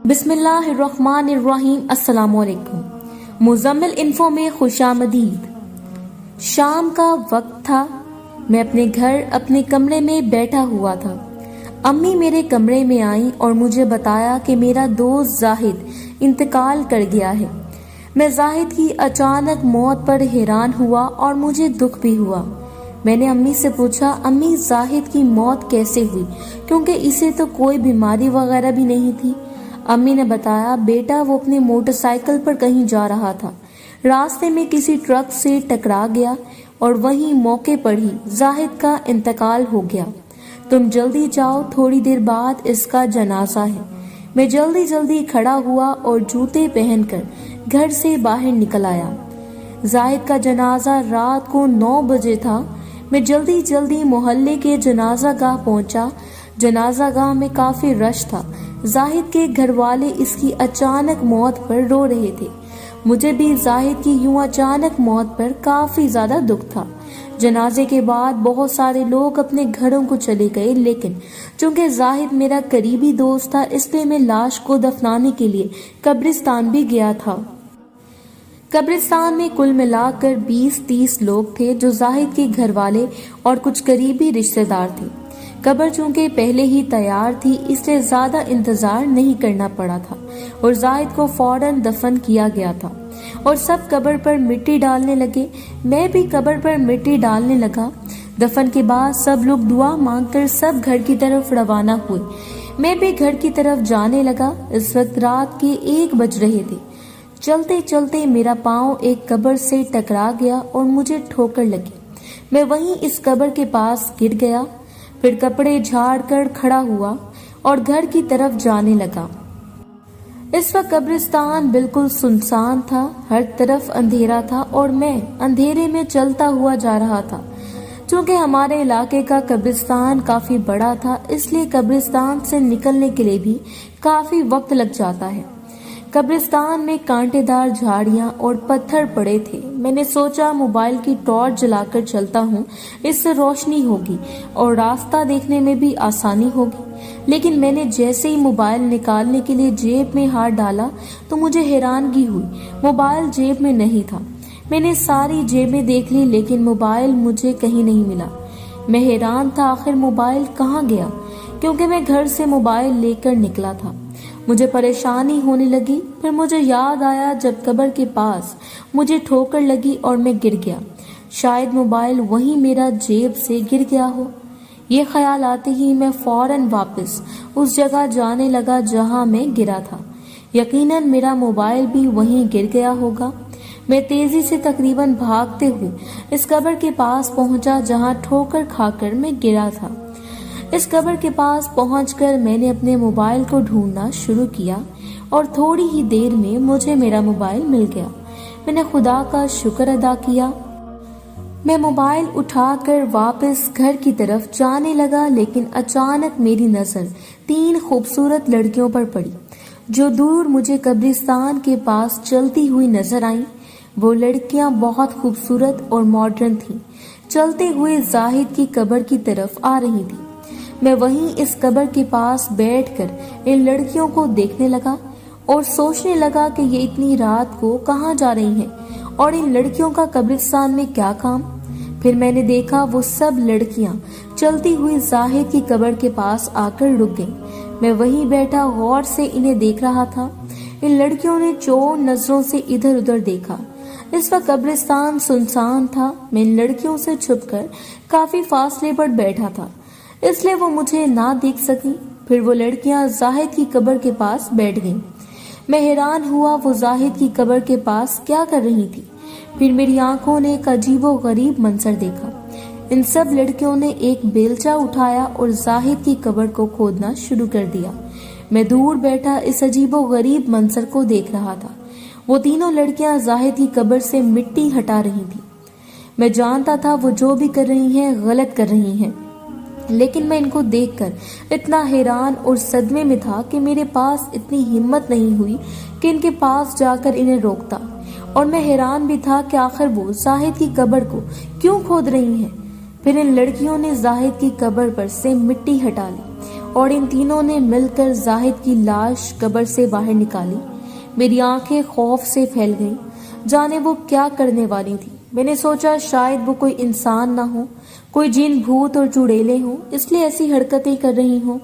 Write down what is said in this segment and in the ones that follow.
بسم اللہ الرحمن الرحیم۔ السلام علیکم۔ مزمل انفو میں خوش آمدید۔ شام کا وقت تھا، میں اپنے گھر اپنے کمرے میں بیٹھا ہوا تھا۔ امی میرے کمرے میں آئیں اور مجھے بتایا کہ میرا دوست زاہد انتقال کر گیا ہے۔ میں زاہد کی اچانک موت پر حیران ہوا اور مجھے دکھ بھی ہوا۔ میں نے امی سے پوچھا، امی زاہد کی موت کیسے ہوئی، کیونکہ اسے تو کوئی بیماری وغیرہ بھی نہیں تھی۔ امی نے بتایا، بیٹا وہ اپنی موٹر سائیکل پر کہیں جا رہا تھا، راستے میں کسی ٹرک سے ٹکرا گیا اور وہیں موقع پر ہی زاہد کا انتقال ہو گیا۔ تم جلدی جاؤ، تھوڑی دیر بعد اس کا جنازہ ہے۔ میں جلدی کھڑا ہوا اور جوتے پہن کر گھر سے باہر نکل آیا۔ زاہد کا جنازہ رات کو 9 بجے تھا۔ میں جلدی محلے کے جنازہ گاہ پہنچا۔ جنازہ گاہ میں کافی رش تھا۔ زاہد کے گھر والے اس کی اچانک موت پر رو رہے تھے۔ مجھے بھی زاہد کی یوں اچانک موت پر کافی زیادہ دکھ تھا۔ جنازے کے بعد بہت سارے لوگ اپنے گھروں کو چلے گئے، لیکن چونکہ زاہد میرا قریبی دوست تھا، اس لیے میں لاش کو دفنانے کے لیے قبرستان بھی گیا تھا۔ قبرستان میں کل ملا کر 20-30 لوگ تھے، جو زاہد کے گھر والے اور کچھ قریبی رشتہ دار تھے۔ قبر چونکہ پہلے ہی تیار تھی، اس لیے زیادہ انتظار نہیں کرنا پڑا تھا اور زاہد کو فوراً دفن کیا گیا تھا اور سب قبر پر مٹی ڈالنے لگے۔ میں بھی قبر پر مٹی ڈالنے لگا۔ دفن کے بعد سب لوگ دعا مانگ کر سب گھر کی طرف روانہ ہوئے۔ میں بھی گھر کی طرف جانے لگا۔ اس وقت رات کے 1 بج رہے تھے۔ چلتے میرا پاؤں ایک قبر سے ٹکرا گیا اور مجھے ٹھوکر لگی۔ میں وہیں اس قبر کے پاس گر گیا، پھر کپڑے جھاڑ کر کھڑا ہوا اور گھر کی طرف جانے لگا۔ اس وقت قبرستان بالکل سنسان تھا، ہر طرف اندھیرا تھا اور میں اندھیرے میں چلتا ہوا جا رہا تھا۔ چونکہ ہمارے علاقے کا قبرستان کافی بڑا تھا، اس لیے قبرستان سے نکلنے کے لیے بھی کافی وقت لگ جاتا ہے۔ قبرستان میں کانٹے دار جھاڑیاں اور پتھر پڑے تھے۔ میں نے سوچا موبائل کی ٹارچ جلا کر چلتا ہوں، اس سے روشنی ہوگی اور راستہ دیکھنے میں بھی آسانی ہوگی، لیکن میں نے جیسے ہی موبائل نکالنے کے لیے جیب میں ہاتھ ڈالا تو مجھے حیرانگی ہوئی، موبائل جیب میں نہیں تھا۔ میں نے ساری جیبیں دیکھ لی، لیکن موبائل مجھے کہیں نہیں ملا۔ میں حیران تھا، آخر موبائل کہاں گیا، کیونکہ میں گھر سے موبائل لے کر نکلا تھا۔ مجھے پریشانی ہونے لگی، پھر مجھے یاد آیا جب قبر کے پاس مجھے ٹھوکر لگی اور میں گر گیا، شاید موبائل وہیں میرا جیب سے گر گیا ہو۔ یہ خیال آتے ہی میں فوراً واپس اس جگہ جانے لگا جہاں میں گرا تھا۔ یقیناً میرا موبائل بھی وہیں گر گیا ہوگا۔ میں تیزی سے تقریباً بھاگتے ہوئے اس قبر کے پاس پہنچا جہاں ٹھوکر کھا کر میں گرا تھا۔ اس قبر کے پاس پہنچ کر میں نے اپنے موبائل کو ڈھونڈنا شروع کیا اور تھوڑی ہی دیر میں مجھے میرا موبائل مل گیا۔ میں نے خدا کا شکر ادا کیا۔ میں موبائل اٹھا کر واپس گھر کی طرف جانے لگا، لیکن اچانک میری نظر 3 خوبصورت لڑکیوں پر پڑی جو دور مجھے قبرستان کے پاس چلتی ہوئی نظر آئیں۔ وہ لڑکیاں بہت خوبصورت اور ماڈرن تھیں، چلتے ہوئے زاہد کی قبر کی طرف آ رہی تھیں۔ میں وہیں اس قبر کے پاس بیٹھ کر ان لڑکیوں کو دیکھنے لگا اور سوچنے لگا کہ یہ اتنی رات کو کہاں جا رہی ہیں اور ان لڑکیوں کا قبرستان میں کیا کام۔ پھر میں نے دیکھا وہ سب لڑکیاں چلتی ہوئی زاہد کی قبر کے پاس آ کر رک گئیں۔ میں وہیں بیٹھا غور سے انہیں دیکھ رہا تھا۔ ان لڑکیوں نے چور نظروں سے ادھر ادھر دیکھا۔ اس وقت قبرستان سنسان تھا۔ میں ان لڑکیوں سے چھپ کر کافی فاصلے پر بیٹھا تھا، اس لیے وہ مجھے نہ دیکھ سکیں۔ پھر وہ لڑکیاں زاہد کی قبر کے پاس بیٹھ گئیں۔ میں حیران ہوا وہ زاہد کی قبر کے پاس کیا کر رہی تھی۔ پھر میری آنکھوں نے ایک عجیب و غریب منظر دیکھا۔ ان سب لڑکیوں نے ایک بیلچہ اٹھایا اور زاہد کی قبر کو کھودنا شروع کر دیا۔ میں دور بیٹھا اس عجیب و غریب منظر کو دیکھ رہا تھا۔ وہ تینوں لڑکیاں زاہد کی قبر سے مٹی ہٹا رہی تھیں۔ میں جانتا تھا وہ جو بھی کر رہی ہیں غلط کر رہی ہیں، لیکن میں ان کو دیکھ کر اتنا حیران اور صدمے میں تھا کہ میرے پاس اتنی ہمت نہیں ہوئی کہ ان کے پاس جا کر انہیں روکتا، اور میں حیران بھی تھا کہ آخر وہ زاہد کی قبر کو کیوں کھود رہی ہیں۔ پھر ان لڑکیوں نے زاہد کی قبر پر سے مٹی ہٹا لی اور ان تینوں نے مل کر زاہد کی لاش قبر سے باہر نکالی۔ میری آنکھیں خوف سے پھیل گئیں، جانے وہ کیا کرنے والی تھی۔ میں نے سوچا شاید وہ کوئی انسان نہ ہو، کوئی جن بھوت اور چڑیلے ہوں، اس لیے ایسی حرکتیں کر رہی ہوں۔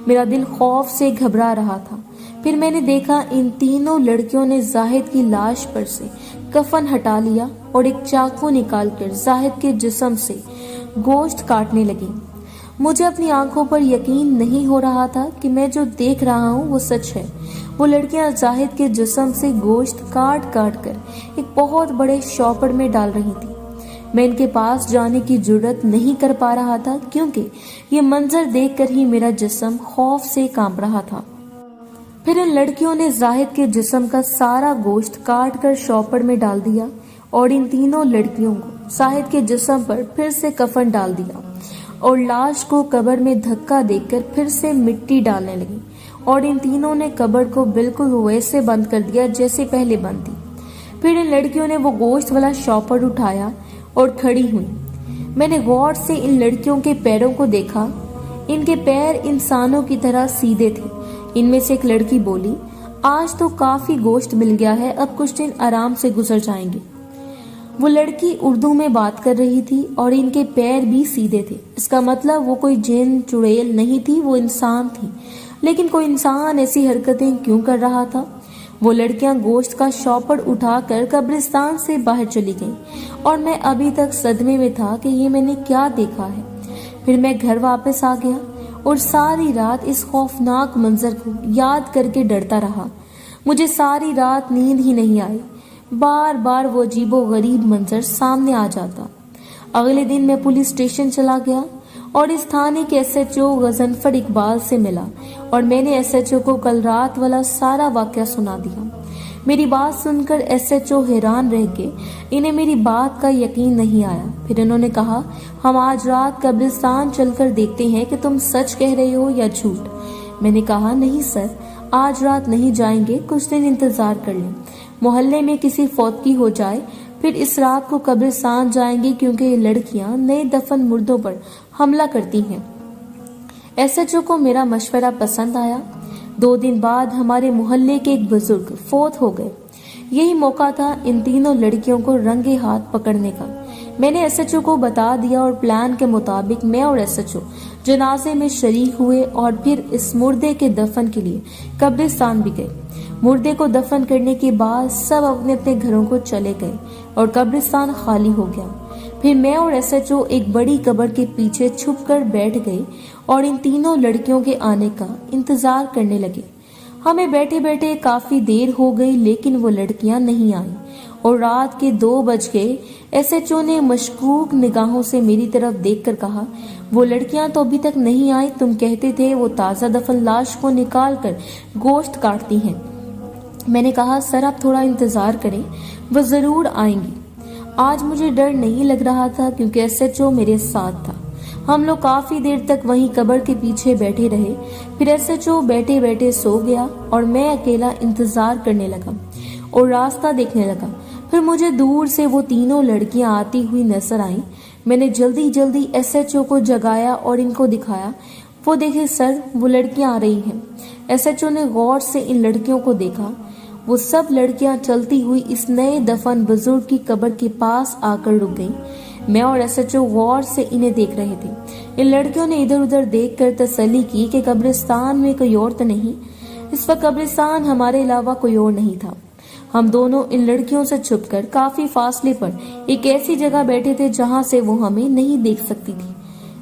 میرا دل خوف سے گھبرا رہا تھا۔ پھر میں نے دیکھا ان تینوں لڑکیوں نے زاہد کی لاش پر سے کفن ہٹا لیا اور ایک چاقو نکال کر زاہد کے جسم سے گوشت کاٹنے لگی۔ مجھے اپنی آنکھوں پر یقین نہیں ہو رہا تھا کہ میں جو دیکھ رہا ہوں وہ سچ ہے۔ وہ لڑکیاں زاہد کے جسم سے گوشت کاٹ کاٹ کر ایک بہت بڑے شاپر میں ڈال رہی تھی۔ میں ان کے پاس جانے کی جرات نہیں کر پا رہا تھا کیونکہ یہ منظر دیکھ کر ہی میرا جسم خوف سے کانپ رہا تھا۔ پھر ان لڑکیوں نے زاہد کے جسم کا سارا گوشت کاٹ کر شاپر میں ڈال دیا اور ان تینوں لڑکیوں کو زاہد کے جسم پر پھر سے کفن ڈال دیا اور لاش کو قبر میں دھکا دے کر پھر سے مٹی ڈالنے لگی اور ان تینوں نے قبر کو بالکل ویسے بند کر دیا جیسے پہلے بند تھی۔ پھر ان لڑکیوں نے وہ گوشت والا شاپر اٹھایا اور کھڑی ہوئی۔ میں نے غور سے ان لڑکیوں کے پیروں کو دیکھا۔ ان کے پیر انسانوں کی طرح سیدھے تھے۔ ان میں سے ایک لڑکی بولی، آج تو کافی گوشت مل گیا ہے، اب کچھ دن آرام سے گزر جائیں گے۔ وہ لڑکی اردو میں بات کر رہی تھی اور ان کے پیر بھی سیدھے تھے۔ اس کا مطلب وہ کوئی جن چڑیل نہیں تھی، وہ انسان تھی۔ لیکن کوئی انسان ایسی حرکتیں کیوں کر رہا تھا؟ وہ لڑکیاں گوشت کا شاپر اٹھا کر قبرستان سے باہر چلی گئیں اور میں ابھی تک صدمے میں تھا کہ یہ میں نے کیا دیکھا ہے۔ پھر میں گھر واپس آ گیا اور ساری رات اس خوفناک منظر کو یاد کر کے ڈرتا رہا۔ مجھے ساری رات نیند ہی نہیں آئی۔ بار بار وہ عجیب و غریب منظر سامنے آ جاتا۔ اگلے دن میں پولیس اسٹیشن چلا گیا اور اس تھانے کے S H O Ghazanfar Iqbal سے ملا اور میں نے ایس ایچ او کو کل رات والا سارا واقعہ سنا دیا۔ میری بات سن کر ایس ایچ او حیران رہ گئے، انہیں میری بات کا یقین نہیں آیا۔ پھر انہوں نے کہا، ہم آج رات قبرستان چل کر دیکھتے ہیں کہ تم سچ کہہ رہے ہو یا جھوٹ۔ میں نے کہا، نہیں سر، آج رات نہیں جائیں گے، کچھ دن انتظار کر لیں، محلے میں کسی فوتگی ہو جائے پھر اس رات کو قبرستان جائیں گے کیونکہ یہ لڑکیاں نئے دفن مردوں پر حملہ کرتی ہیں۔ ایس ایچ او کو میرا مشورہ پسند آیا۔ 2 دن بعد ہمارے محلے کے ایک بزرگ فوت ہو گئے۔ یہی موقع تھا ان تینوں لڑکیوں کو رنگے ہاتھ پکڑنے کا۔ میں نے ایس ایچ او کو بتا دیا اور پلان کے مطابق میں اور ایس ایچ او جنازے میں شریک ہوئے اور پھر اس مردے کے دفن کے لیے قبرستان بھی گئے۔ مردے کو دفن کرنے کے بعد سب اپنے اپنے گھروں کو چلے گئے اور قبرستان خالی ہو گیا۔ پھر میں اور ایس ایچ او ایک بڑی قبر کے پیچھے چھپ کر بیٹھ گئے اور ان تینوں لڑکیوں کے آنے کا انتظار کرنے لگے۔ ہمیں بیٹھے بیٹھے کافی دیر ہو گئی لیکن وہ لڑکیاں نہیں آئیں اور رات کے 2 بج گئے۔ ایس ایچ او نے مشکوک نگاہوں سے میری طرف دیکھ کر کہا، وہ لڑکیاں تو ابھی تک نہیں آئی، تم کہتے تھے وہ تازہ دفن لاش کو نکال کر گوشت کاٹتی ہیں۔ میں نے کہا، سر آپ تھوڑا انتظار کریں، وہ ضرور آئیں گی۔ آج مجھے ڈر نہیں لگ رہا تھا کیونکہ ایس ایچ او میرے ساتھ تھا۔ ہم لوگ کافی دیر تک وہیں قبر کے پیچھے بیٹھے رہے۔ پھر ایس ایچ او بیٹھے بیٹھے سو گیا اور میں اکیلا انتظار کرنے لگا اور راستہ دیکھنے لگا۔ پھر مجھے دور سے وہ تینوں لڑکیاں آتی ہوئی نظر آئیں۔ میں نے جلدی جلدی ایس ایچ او کو جگایا اور ان کو دکھایا، وہ دیکھیں سر، وہ لڑکیاں آ رہی ہیں۔ ایس ایچ او نے غور سے ان لڑکیوں کو دیکھا۔ وہ سب لڑکیاں چلتی ہوئی اس نئے دفن بزرگ کی قبر کے پاس آ کر رک گئیں۔ میں اور ایس ایچ او غور سے انہیں دیکھ رہے تھے۔ ان لڑکیوں نے ادھر ادھر دیکھ کر تسلی کی کہ قبرستان میں کوئی اور تو نہیں۔ اس وقت قبرستان ہمارے علاوہ کوئی اور نہیں تھا۔ ہم دونوں ان لڑکیوں سے چھپ کر کافی فاصلے پر ایک ایسی جگہ بیٹھے تھے جہاں سے وہ ہمیں نہیں دیکھ سکتی تھی،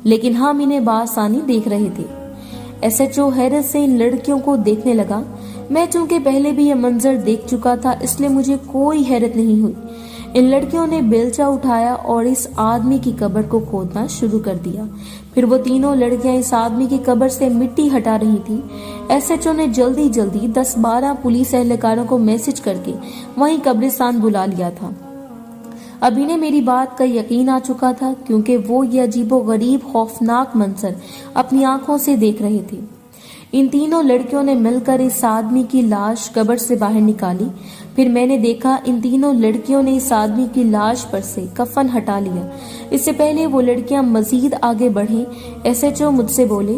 لیکن ہم انہیں بآسانی دیکھ رہے تھے۔ ایس ایچ او حیرت سے ان لڑکیوں کو دیکھنے لگا۔ میں چونکہ پہلے بھی یہ منظر دیکھ چکا تھا اس لیے مجھے کوئی حیرت نہیں ہوئی۔ ان لڑکیوں نے بیلچا اٹھایا اور اس آدمی کی قبر کو کھودنا شروع کر دیا۔ پھر وہ تینوں لڑکیاں اس آدمی کی قبر سے مٹی ہٹا رہی تھی۔ ایس ایچ او نے جلدی جلدی 10-12 پولیس اہلکاروں کو میسج کر کے وہیں قبرستان بلا لیا تھا۔ اب انہیں میری بات کا یقین آ چکا تھا کیونکہ وہ یہ عجیب و غریب خوفناک منظر اپنی آنکھوں سے دیکھ رہے تھے۔ ان تینوں لڑکیوں نے مل کر اس آدمی کی لاش قبر سے باہر نکالی۔ پھر میں نے دیکھا ان تینوں لڑکیوں نے اس آدمی کی لاش پر سے کفن ہٹا لیا۔ اس سے پہلے وہ لڑکیاں مزید آگے بڑھیں، ایس ایچ او مجھ سے بولے،